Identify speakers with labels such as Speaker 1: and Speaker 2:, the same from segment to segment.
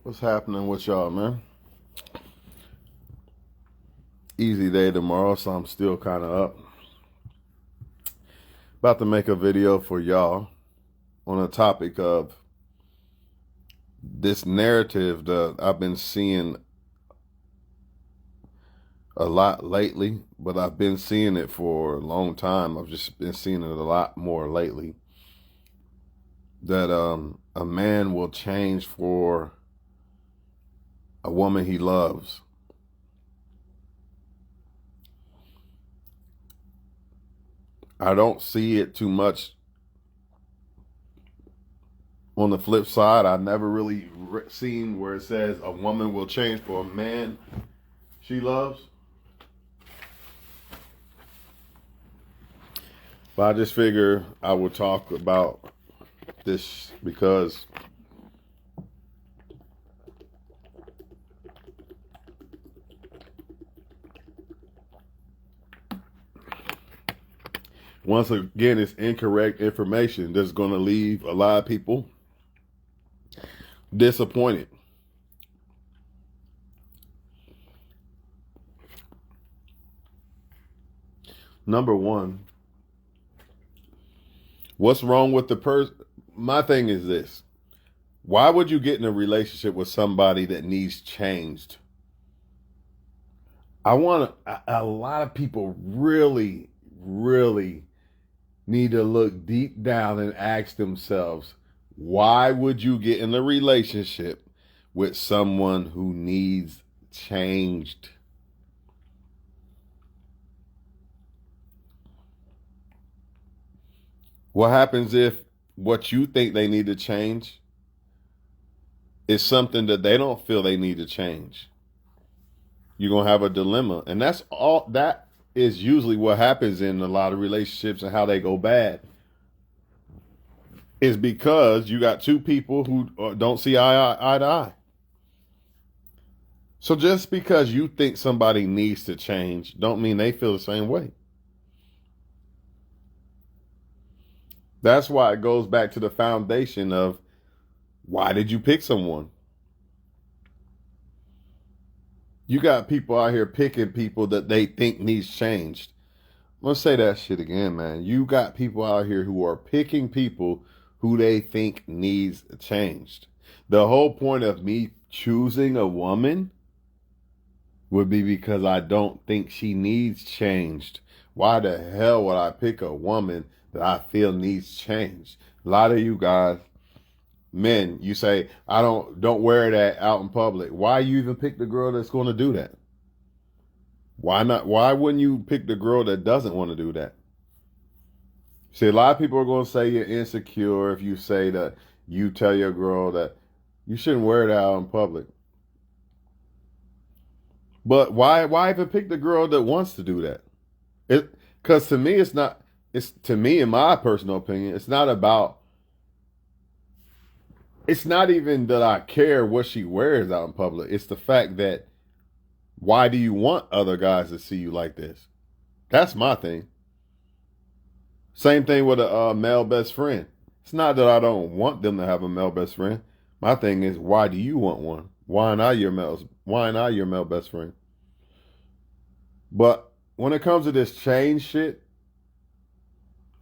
Speaker 1: What's happening with y'all, man? Easy day tomorrow, so I'm still kind of up. About to make a video for y'all on a topic of this narrative that I've been seeing a lot lately, but I've been seeing it for a long time. I've just been seeing it a lot more lately. That a man will change for a woman he loves. I don't see it too much on the flip side. I never really seen where it says a woman will change for a man she loves. But I just figure I would talk about this because once again, it's incorrect information that's going to leave a lot of people disappointed. Number one, what's wrong with the person? My thing is this. Why would you get in a relationship with somebody that needs changed? I want a lot of people really need to look deep down and ask themselves, why would you get in a relationship with someone who needs changed? What happens if what you think they need to change is something that they don't feel they need to change? You're going to have a dilemma. And that's all. That is usually what happens in a lot of relationships and how they go bad. Is because you got two people who don't see eye to eye. So just because you think somebody needs to change, don't mean they feel the same way. That's why it goes back to the foundation of why did you pick someone? You got people out here picking people that they think needs changed. I'm going to say that shit again, man. You got people out here who are picking people who they think needs changed. The whole point of me choosing a woman would be because I don't think she needs changed. Why the hell would I pick a woman that I feel needs change? A lot of you guys, men, you say, I don't wear that out in public. Why you even pick the girl that's going to do that? Why not? Why wouldn't you pick the girl that doesn't want to do that? See, a lot of people are going to say you're insecure if you say that you tell your girl that you shouldn't wear it out in public. But why even pick the girl that wants to do that? Because to me, to me, in my personal opinion, it's not even that I care what she wears out in public. It's the fact that why do you want other guys to see you like this? That's my thing. Same thing with a male best friend. It's not that I don't want them to have a male best friend. My thing is, why do you want one? Why not your male best friend? But when it comes to this change shit,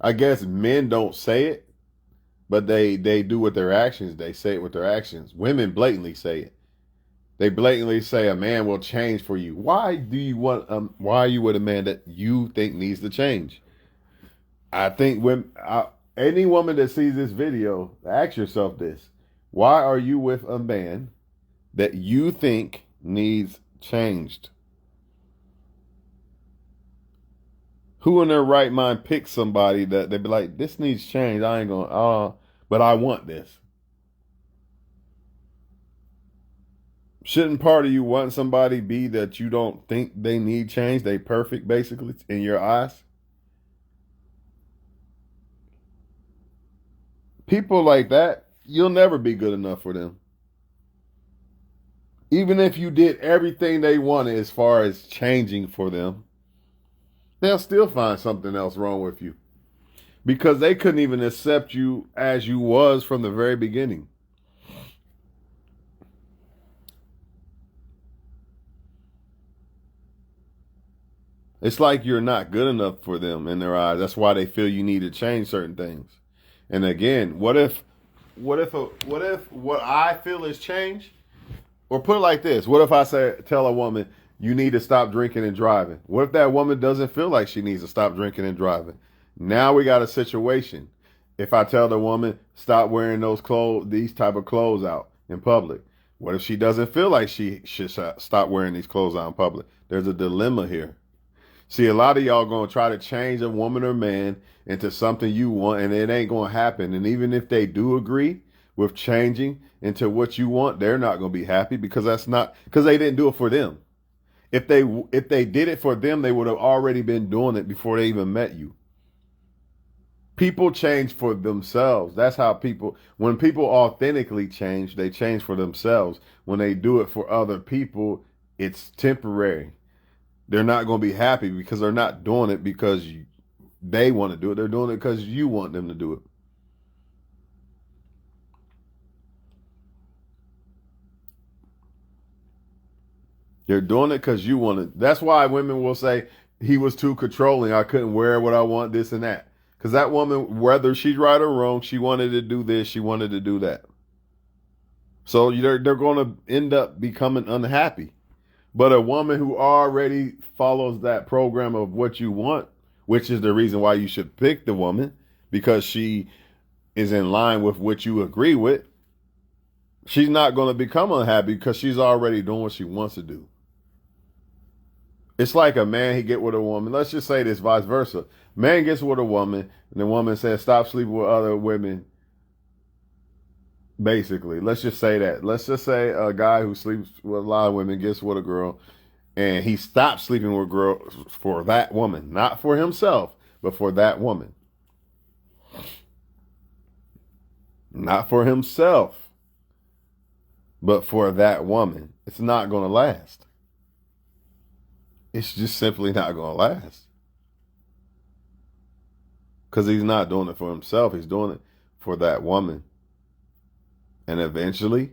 Speaker 1: I guess men don't say it, but they do with their actions. They say it with their actions. Women blatantly say it. They blatantly say a man will change for you. Why are you with a man that you think needs to change? I think any woman that sees this video, ask yourself this. Why are you with a man that you think needs changed? Who in their right mind picks somebody that they'd be like, this needs change. I ain't gonna, but I want this. Shouldn't part of you want somebody be that you don't think they need change? They perfect, basically, in your eyes? People like that, you'll never be good enough for them. Even if you did everything they wanted as far as changing for them, they'll still find something else wrong with you because they couldn't even accept you as you was from the very beginning. It's like you're not good enough for them in their eyes. That's why they feel you need to change certain things. And again, what I feel is change? Or put it like this: what if I tell a woman you need to stop drinking and driving? What if that woman doesn't feel like she needs to stop drinking and driving? Now we got a situation. If I tell the woman stop wearing these type of clothes out in public, what if she doesn't feel like she should stop wearing these clothes out in public? There's a dilemma here. See, a lot of y'all gonna try to change a woman or man into something you want, and it ain't gonna happen. And even if they do agree with changing into what you want, they're not gonna be happy because they didn't do it for them. If they did it for them, they would have already been doing it before they even met you. People change for themselves. That's how when people authentically change, they change for themselves. When they do it for other people, it's temporary. They're not going to be happy because they're not doing it because they want to do it. They're doing it because you want them to do it. They're doing it because you want it. That's why women will say he was too controlling. I couldn't wear what I want, this and that. Because that woman, whether she's right or wrong, she wanted to do this, she wanted to do that. So they're going to end up becoming unhappy. But a woman who already follows that program of what you want, which is the reason why you should pick the woman, because she is in line with what you agree with, she's not going to become unhappy because she's already doing what she wants to do. It's like a man, he get with a woman. Let's just say this, vice versa. Man gets with a woman, and the woman says, stop sleeping with other women. Basically, let's just say that. Let's just say a guy who sleeps with a lot of women gets with a girl, and he stops sleeping with girls for that woman. Not for himself, but for that woman. Not for himself, but for that woman. It's not going to last. It's just simply not going to last. Because he's not doing it for himself. He's doing it for that woman. And eventually,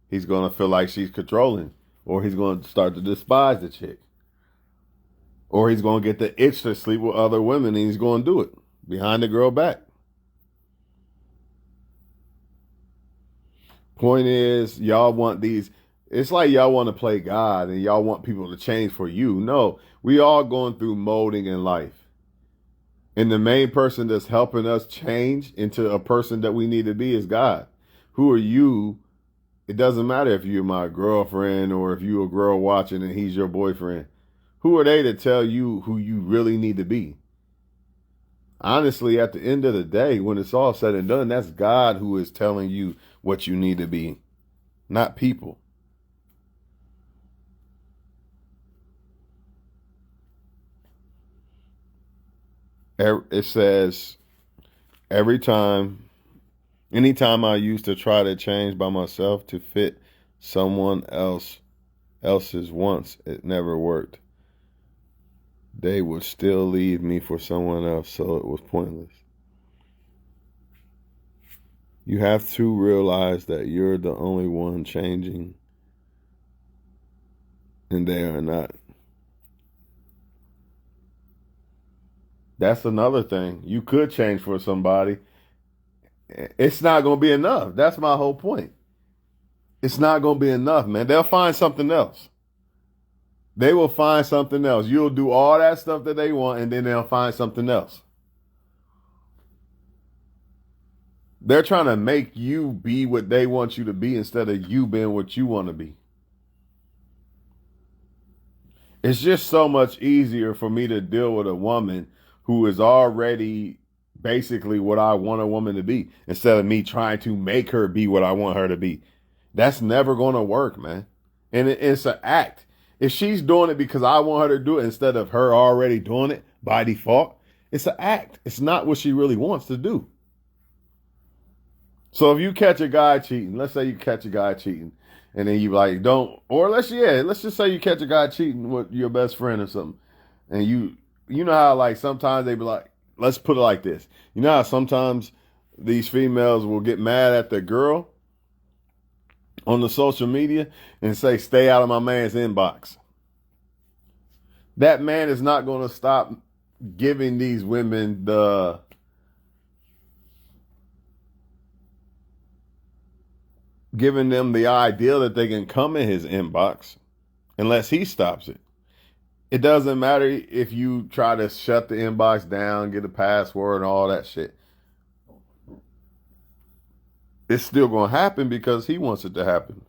Speaker 1: he's going to feel like she's controlling. Or he's going to start to despise the chick. Or he's going to get the itch to sleep with other women, and he's going to do it behind the girl back. Point is, y'all want these. It's like y'all want to play God and y'all want people to change for you. No, we all going through molding in life. And the main person that's helping us change into a person that we need to be is God. Who are you? It doesn't matter if you're my girlfriend or if you're a girl watching and he's your boyfriend. Who are they to tell you who you really need to be? Honestly, at the end of the day, when it's all said and done, that's God who is telling you what you need to be, not people. It says, anytime I used to try to change by myself to fit someone else's wants, it never worked. They would still leave me for someone else, so it was pointless. You have to realize that you're the only one changing, and they are not. That's another thing. You could change for somebody. It's not going to be enough. That's my whole point. It's not going to be enough, man. They'll find something else. They will find something else. You'll do all that stuff that they want, and then they'll find something else. They're trying to make you be what they want you to be instead of you being what you want to be. It's just so much easier for me to deal with a woman who is already basically what I want a woman to be instead of me trying to make her be what I want her to be. That's never going to work, man. And it's an act. If she's doing it because I want her to do it instead of her already doing it by default, it's an act. It's not what she really wants to do. So if you catch a guy cheating, let's say you catch a guy cheating, and then you like don't, or let's just say you catch a guy cheating with your best friend or something, and you know how like sometimes they be like, let's put it like this. You know how sometimes these females will get mad at the girl on the social media and say, stay out of my man's inbox. that man is not going to stop giving these women giving them the idea that they can come in his inbox unless he stops it. It doesn't matter if you try to shut the inbox down, get a password and all that shit. It's still going to happen because he wants it to happen.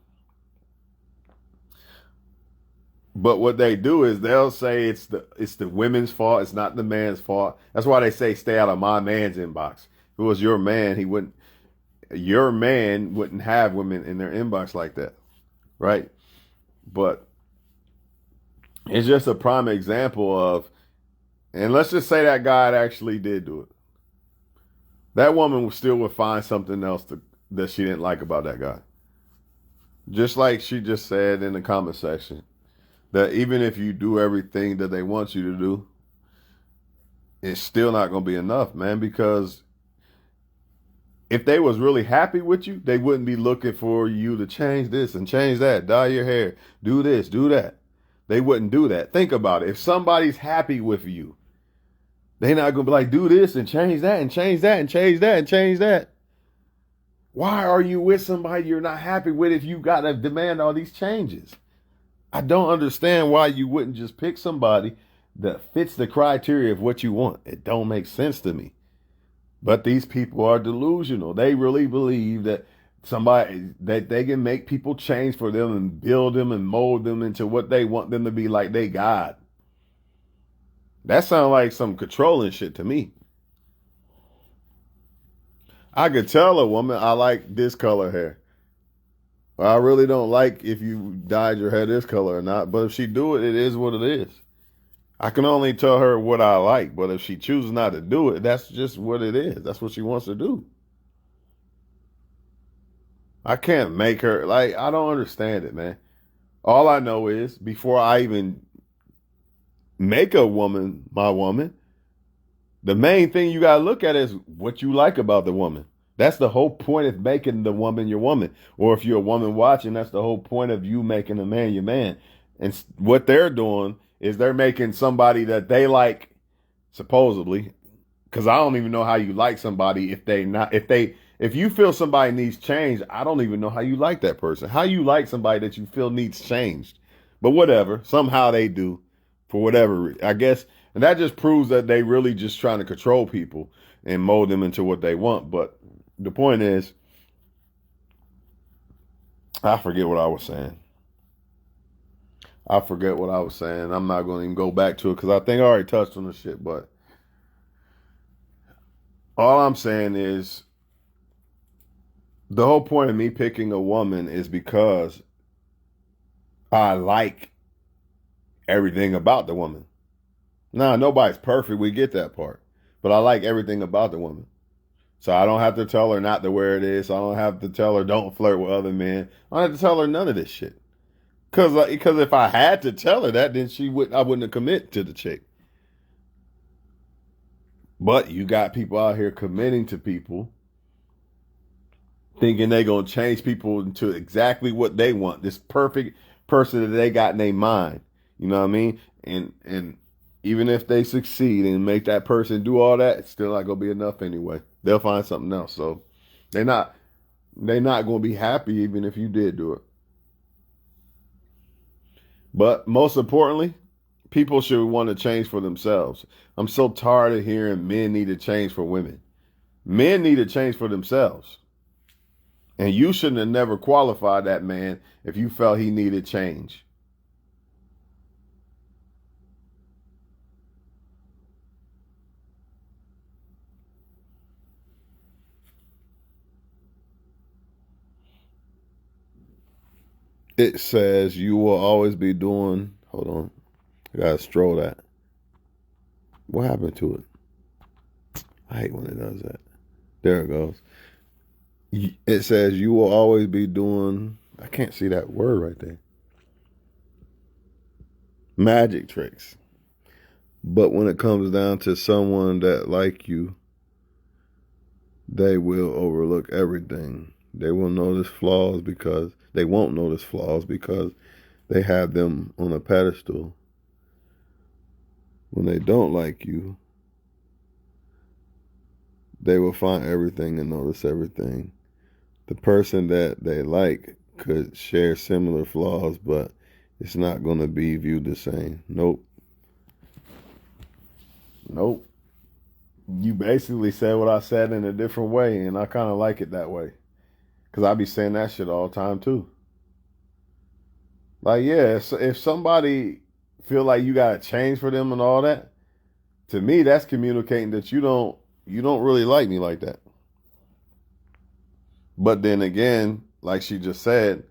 Speaker 1: But what they do is they'll say it's the women's fault. It's not the man's fault. That's why they say stay out of my man's inbox. If it was your man, your man wouldn't have women in their inbox like that, right? But it's just a prime example of, and let's just say that guy actually did do it. That woman still would find something else that she didn't like about that guy. Just like she just said in the comment section, that even if you do everything that they want you to do, it's still not going to be enough, man, because if they was really happy with you, they wouldn't be looking for you to change this and change that, dye your hair, do this, do that. They wouldn't do that. Think about it. If somebody's happy with you, they're not going to be like, do this and change that and change that and change that and change that. Why are you with somebody you're not happy with if you got to demand all these changes? I don't understand why you wouldn't just pick somebody that fits the criteria of what you want. It don't make sense to me. But these people are delusional. They really believe that they can make people change for them and build them and mold them into what they want them to be, like they God. That sounds like some controlling shit to me. I could tell a woman I like this color hair. I really don't like if you dyed your hair this color or not, but if she do it, it is what it is. I can only tell her what I like, but if she chooses not to do it, that's just what it is. That's what she wants to do. I can't make her, like, I don't understand it, man. All I know is before I even make a woman my woman, the main thing you got to look at is what you like about the woman. That's the whole point of making the woman your woman. Or if you're a woman watching, that's the whole point of you making a man your man. And what they're doing is they're making somebody that they like, supposedly, because I don't even know how you like somebody if you feel somebody needs change, I don't even know how you like that person. How you like somebody that you feel needs changed. But whatever, somehow they do, for whatever, I guess. And that just proves that they really just trying to control people and mold them into what they want. But the point is, I forget what I was saying. I'm not going to even go back to it because I think I already touched on the shit. But all I'm saying is the whole point of me picking a woman is because I like everything about the woman. Now, nobody's perfect. We get that part. But I like everything about the woman. So I don't have to tell her not to wear this. I don't have to tell her don't flirt with other men. I don't have to tell her none of this shit. Because if I had to tell her that, then I wouldn't have commit to the chick. But you got people out here committing to people, thinking they're going to change people into exactly what they want. This perfect person that they got in their mind. You know what I mean? And even if they succeed and make that person do all that, it's still not going to be enough anyway. They'll find something else. So they're not going to be happy even if you did do it. But most importantly, people should want to change for themselves. I'm so tired of hearing men need to change for women. Men need to change for themselves. And you shouldn't have never qualified that man if you felt he needed change. It says you will always be doing. Hold on. I gotta stroll that. What happened to it? I hate when it does that. There it goes. It says you will always be doing. I can't see that word right there. Magic tricks. But when it comes down to someone that like you, they will overlook everything. They will notice flaws because they won't notice flaws because they have them on a pedestal. when they don't like you, they will find everything and notice everything. The person that they like could share similar flaws, but it's not going to be viewed the same. Nope. Nope. You basically said what I said in a different way, and I kind of like it that way. Because I be saying that shit all the time, too. Like, yeah, if somebody feel like you got to change for them and all that, to me, that's communicating that you don't really like me like that. But then again, like she just said,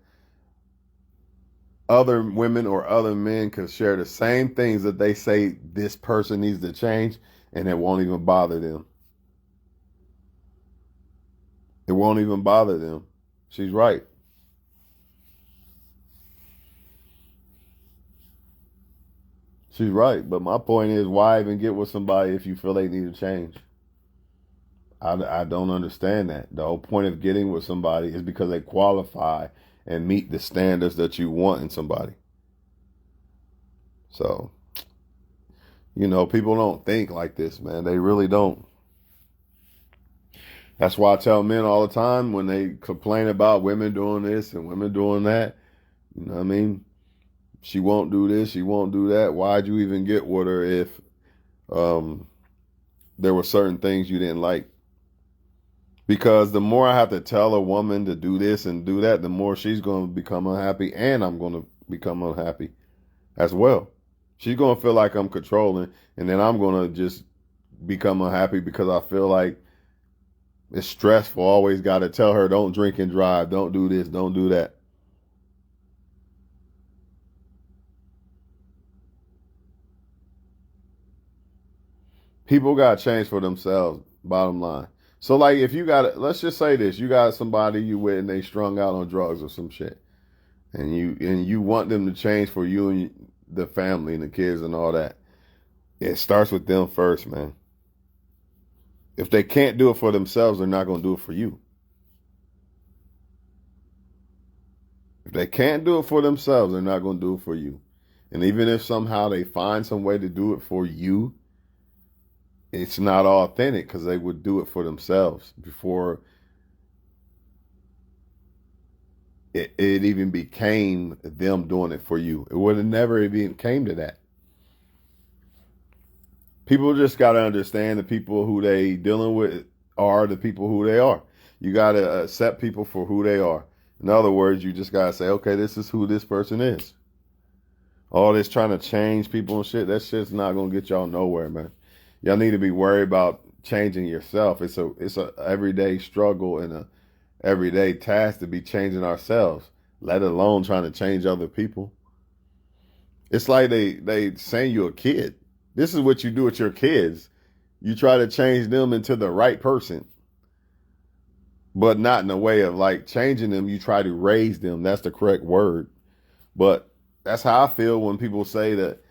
Speaker 1: other women or other men could share the same things that they say this person needs to change, and it won't even bother them. It won't even bother them. She's right. She's right. But my point is, why even get with somebody if you feel they need to change? I don't understand that. The whole point of getting with somebody is because they qualify and meet the standards that you want in somebody. So, people don't think like this, man. They really don't. That's why I tell men all the time when they complain about women doing this and women doing that, you know what I mean? She won't do this, she won't do that. Why'd you even get with her if there were certain things you didn't like? Because the more I have to tell a woman to do this and do that, the more she's going to become unhappy, and I'm going to become unhappy as well. She's going to feel like I'm controlling, and then I'm going to just become unhappy because I feel like it's stressful. Always got to tell her, don't drink and drive, don't do this, don't do that. People got to change for themselves, bottom line. So, like, if you got, let's just say this, you got somebody you with and they strung out on drugs or some shit, and you want them to change for you and the family and the kids and all that. It starts with them first, man. If they can't do it for themselves, they're not going to do it for you. If they can't do it for themselves, they're not going to do it for you. And even if somehow they find some way to do it for you, it's not authentic because they would do it for themselves before it even became them doing it for you. It would have never even came to that. People just got to understand the people who they dealing with are the people who they are. You got to accept people for who they are. In other words, you just got to say, okay, this is who this person is. All this trying to change people and shit, that shit's not going to get y'all nowhere, man. Y'all need to be worried about changing yourself. It's a everyday struggle and a everyday task to be changing ourselves, let alone trying to change other people. It's like they saying you're a kid. This is what you do with your kids. You try to change them into the right person, but not in a way of like changing them. You try to raise them. That's the correct word. But that's how I feel when people say that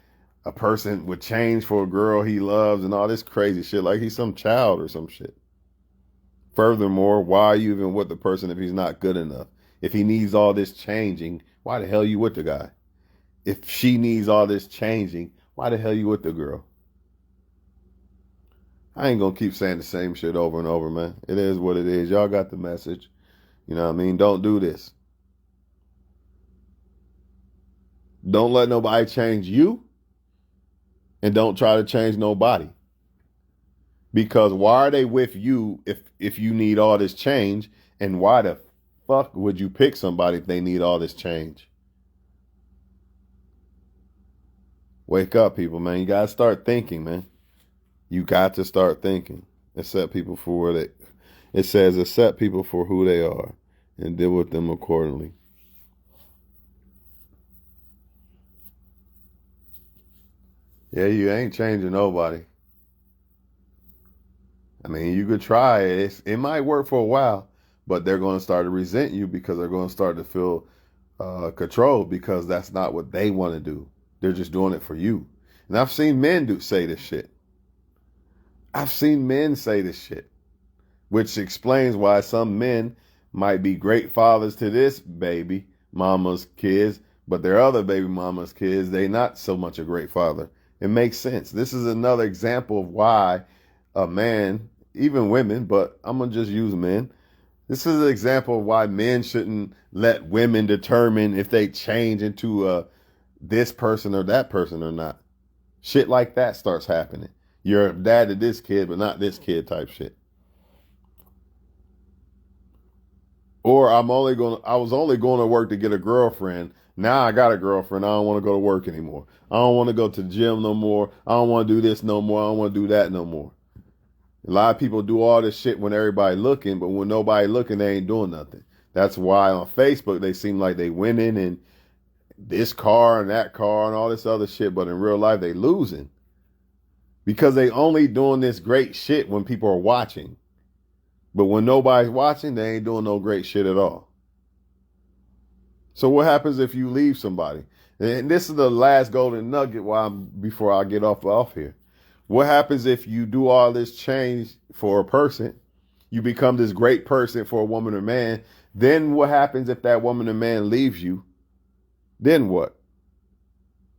Speaker 1: a person would change for a girl he loves and all this crazy shit, like he's some child or some shit. Furthermore, why are you even with the person if he's not good enough? If he needs all this changing, why the hell you with the guy? If she needs all this changing, why the hell you with the girl? I ain't gonna keep saying the same shit over and over, man. It is what it is. Y'all got the message. You know what I mean? Don't do this. Don't let nobody change you, and don't try to change nobody. Because why are they with you if you need all this change? And why the fuck would you pick somebody if they need all this change? Wake up, people, man. You gotta start thinking, man. You got to start thinking. Accept people for where they. It says accept people for who they are and deal with them accordingly. Yeah, you ain't changing nobody. I mean, you could try it. It might work for a while, but they're going to start to resent you because they're going to start to feel controlled because that's not what they want to do. They're just doing it for you. And I've seen men say this shit. I've seen men say this shit, which explains why some men might be great fathers to this baby mama's kids, but their other baby mama's kids, they not so much a great father. It makes sense. This is another example of why a man, even women, but I'm going to just use men. This is an example of why men shouldn't let women determine if they change into this person or that person or not. Shit like that starts happening. You're a dad to this kid, but not this kid type shit. Or I was only going to work to get a girlfriend. Now I got a girlfriend. I don't want to go to work anymore. I don't want to go to the gym no more. I don't want to do this no more. I don't want to do that no more. A lot of people do all this shit when everybody looking, but when nobody looking, they ain't doing nothing. That's why on Facebook they seem like they winning and this car and that car and all this other shit, but in real life they losing because they only doing this great shit when people are watching. But when nobody's watching, they ain't doing no great shit at all. So what happens if you leave somebody? And this is the last golden nugget before I get off here. What happens if you do all this change for a person? You become this great person for a woman or man. Then what happens if that woman or man leaves you? Then what?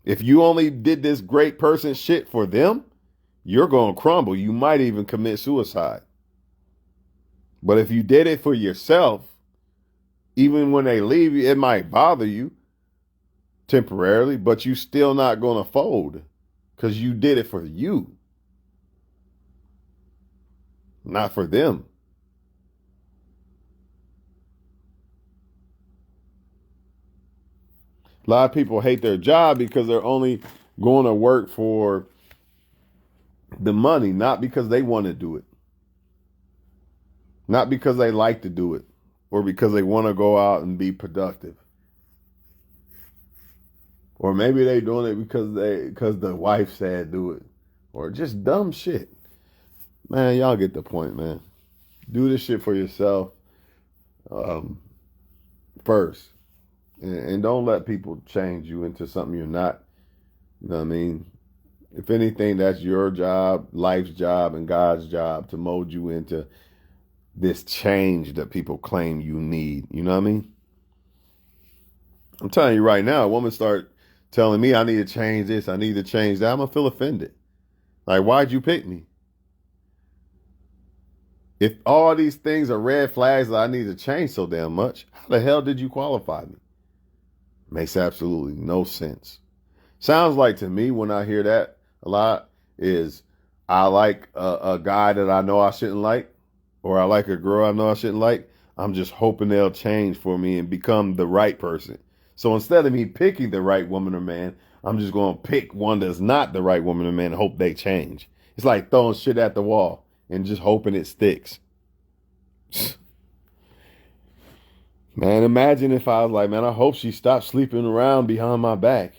Speaker 1: If you only did this great person shit for them, you're going to crumble. You might even commit suicide. But if you did it for yourself, even when they leave you, it might bother you temporarily, but you still not going to fold because you did it for you, not for them. A lot of people hate their job because they're only going to work for the money, not because they want to do it. Not because they like to do it or because they want to go out and be productive. Or maybe they doing it because the wife said do it. Or just dumb shit. Man, y'all get the point, man. Do this shit for yourself first. And don't let people change you into something you're not. You know what I mean? If anything, that's your job, life's job, and God's job to mold you into this change that people claim you need. You know what I mean? I'm telling you right now, a woman start telling me I need to change this, I need to change that, I'm going to feel offended. Like, why'd you pick me? If all these things are red flags that I need to change so damn much, how the hell did you qualify me? Makes absolutely no sense. Sounds like to me when I hear that a lot is I like a guy that I know I shouldn't like, or I like a girl I know I shouldn't like. I'm just hoping they'll change for me and become the right person. So instead of me picking the right woman or man, I'm just going to pick one that's not the right woman or man and hope they change. It's like throwing shit at the wall and just hoping it sticks. Man, imagine if I was like, man, I hope she stops sleeping around behind my back.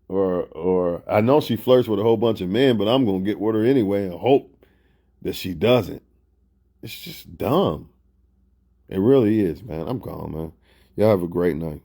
Speaker 1: Or I know she flirts with a whole bunch of men, but I'm going to get with her anyway and hope that she doesn't. It's just dumb. It really is, man. I'm gone, man. Y'all have a great night.